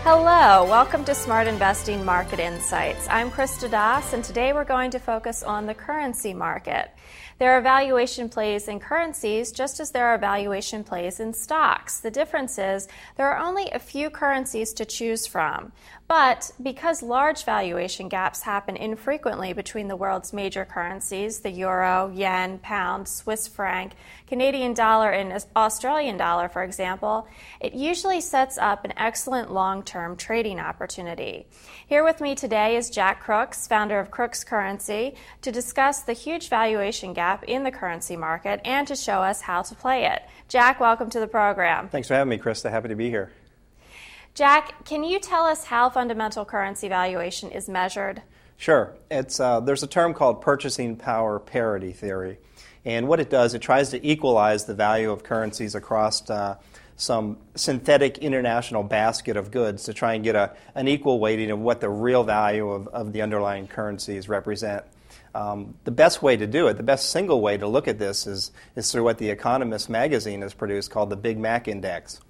Hello, welcome to Smart Investing Market Insights. I'm Krista Das, and today we're going to focus on the currency market. There are valuation plays in currencies just as there are valuation plays in stocks. The difference is there are only a few currencies to choose from. But because large valuation gaps happen infrequently between the world's major currencies, the euro, yen, pound, Swiss franc, Canadian dollar, and Australian dollar, for example, it usually sets up an excellent long-term trading opportunity. Here with me today is Jack Crooks, founder of Crooks Currency, to discuss the huge valuation gap in the currency market and to show us how to play it. Jack, welcome to the program. Thanks for having me, Krista. Happy to be here. Jack, can you tell us how fundamental currency valuation is measured? Sure. There's a term called purchasing power parity theory. And what it does, it tries to equalize the value of currencies across some synthetic international basket of goods to try and get an equal weighting of what the real value of the underlying currencies represent. The best way to do it, the best single way to look at this is through what The Economist magazine has produced called the Big Mac Index.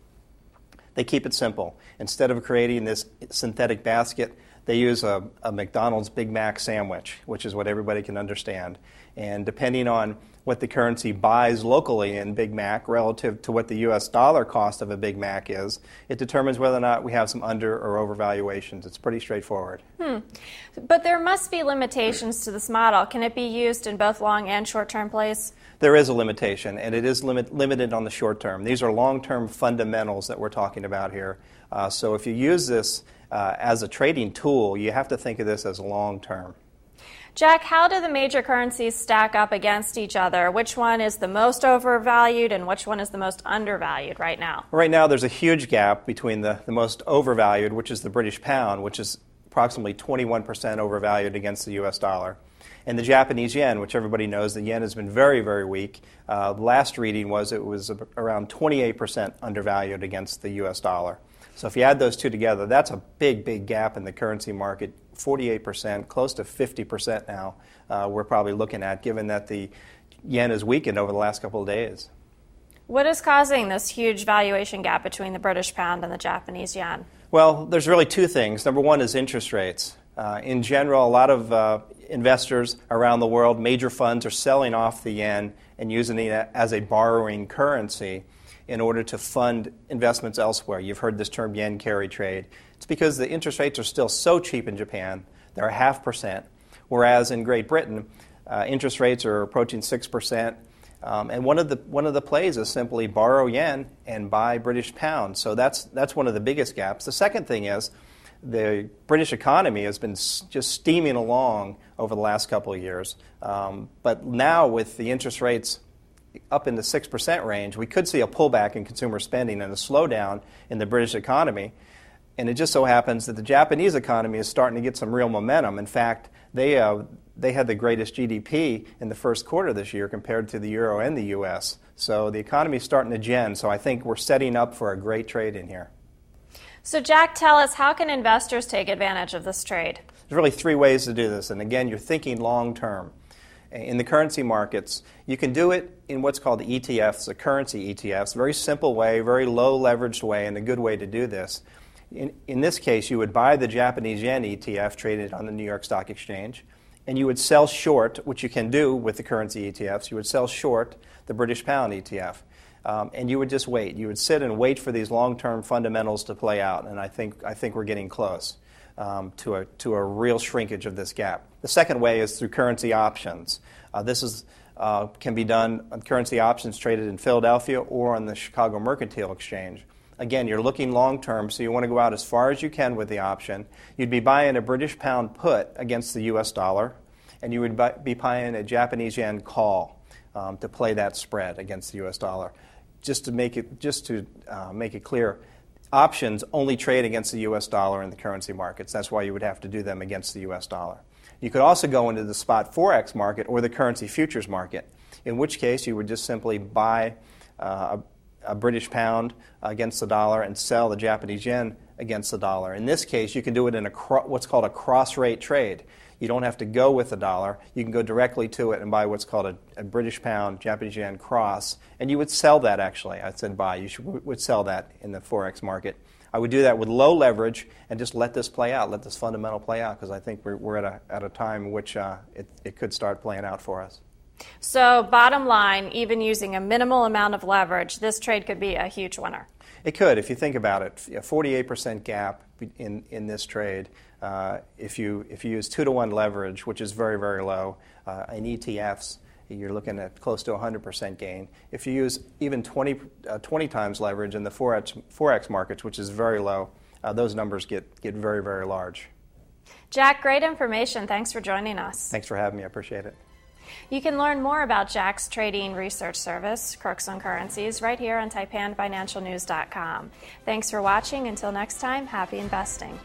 They keep it simple. Instead of creating this synthetic basket, they use a McDonald's Big Mac sandwich, which is what everybody can understand. And depending on what the currency buys locally in Big Mac relative to what the U.S. dollar cost of a Big Mac is, it determines whether or not we have some under or overvaluations. It's pretty straightforward. But there must be limitations to this model. Can it be used in both long and short-term plays? There is a limitation, and it is limited on the short term. These are long-term fundamentals that we're talking about here. So if you use this as a trading tool, you have to think of this as long-term. Jack, how do the major currencies stack up against each other? Which one is the most overvalued and which one is the most undervalued right now? Right now there's a huge gap between the most overvalued, which is the British pound, which is approximately 21% overvalued against the U.S. dollar, and the Japanese yen, which everybody knows the yen has been very, very weak. Last reading was it was around 28% undervalued against the U.S. dollar. So if you add those two together, that's a big, big gap in the currency market, 48%, close to 50% now we're probably looking at, given that the yen has weakened over the last couple of days. What is causing this huge valuation gap between the British pound and the Japanese yen? Well, there's really two things. Number one is interest rates. In general, a lot of investors around the world, major funds, are selling off the yen and using it as a borrowing currency in order to fund investments elsewhere. You've heard this term yen carry trade. It's because the interest rates are still so cheap in Japan. They're 0.5%, whereas in Great Britain, interest rates are approaching 6%. And one of the plays is simply borrow yen and buy British pounds. So that's one of the biggest gaps. The second thing is the British economy has been just steaming along over the last couple of years. But now with the interest rates up in the 6% range, we could see a pullback in consumer spending and a slowdown in the British economy. And it just so happens that the Japanese economy is starting to get some real momentum. In fact, they had the greatest GDP in the first quarter this year compared to the euro and the U.S. So the economy is starting to gen. So I think we're setting up for a great trade in here. So Jack, tell us, how can investors take advantage of this trade? There's really three ways to do this. And again, you're thinking long term. In the currency markets, you can do it in what's called the ETFs, the currency ETFs. Very simple way, very low leveraged way, and a good way to do this. In this case, you would buy the Japanese yen ETF traded on the New York Stock Exchange, and you would sell short, which you can do with the currency ETFs. You would sell short the British pound ETF, and you would just wait. You would sit and wait for these long-term fundamentals to play out, and I think we're getting close to a real shrinkage of this gap. The second way is through currency options. This can be done on currency options traded in Philadelphia or on the Chicago Mercantile Exchange. Again, you're looking long term, so you want to go out as far as you can with the option. You'd be buying a British pound put against the U.S. dollar, and you would be buying a Japanese yen call to play that spread against the U.S. dollar. Just to make it clear, options only trade against the U.S. dollar in the currency markets. That's why you would have to do them against the U.S. dollar. You could also go into the spot Forex market or the currency futures market, in which case you would just simply buy a British pound against the dollar and sell the Japanese yen against the dollar. In this case, you can do it in what's called a cross-rate trade. You don't have to go with the dollar. You can go directly to it and buy what's called a British pound, Japanese yen cross, and you would sell that actually. I said buy. You would sell that in the Forex market. I would do that with low leverage and just let this play out, let this fundamental play out, because I think we're at a time in which it could start playing out for us. So bottom line, even using a minimal amount of leverage, this trade could be a huge winner. It could, if you think about it. A 48% gap in this trade. If you use 2-to-1 leverage, which is very, very low, in ETFs, you're looking at close to 100% gain. If you use even 20 times leverage in the Forex markets, which is very low, those numbers get very, very large. Jack, great information. Thanks for joining us. Thanks for having me. I appreciate it. You can learn more about Jack's trading research service, Crooks on Currencies, right here on TaipanFinancialNews.com. Thanks for watching. Until next time, happy investing.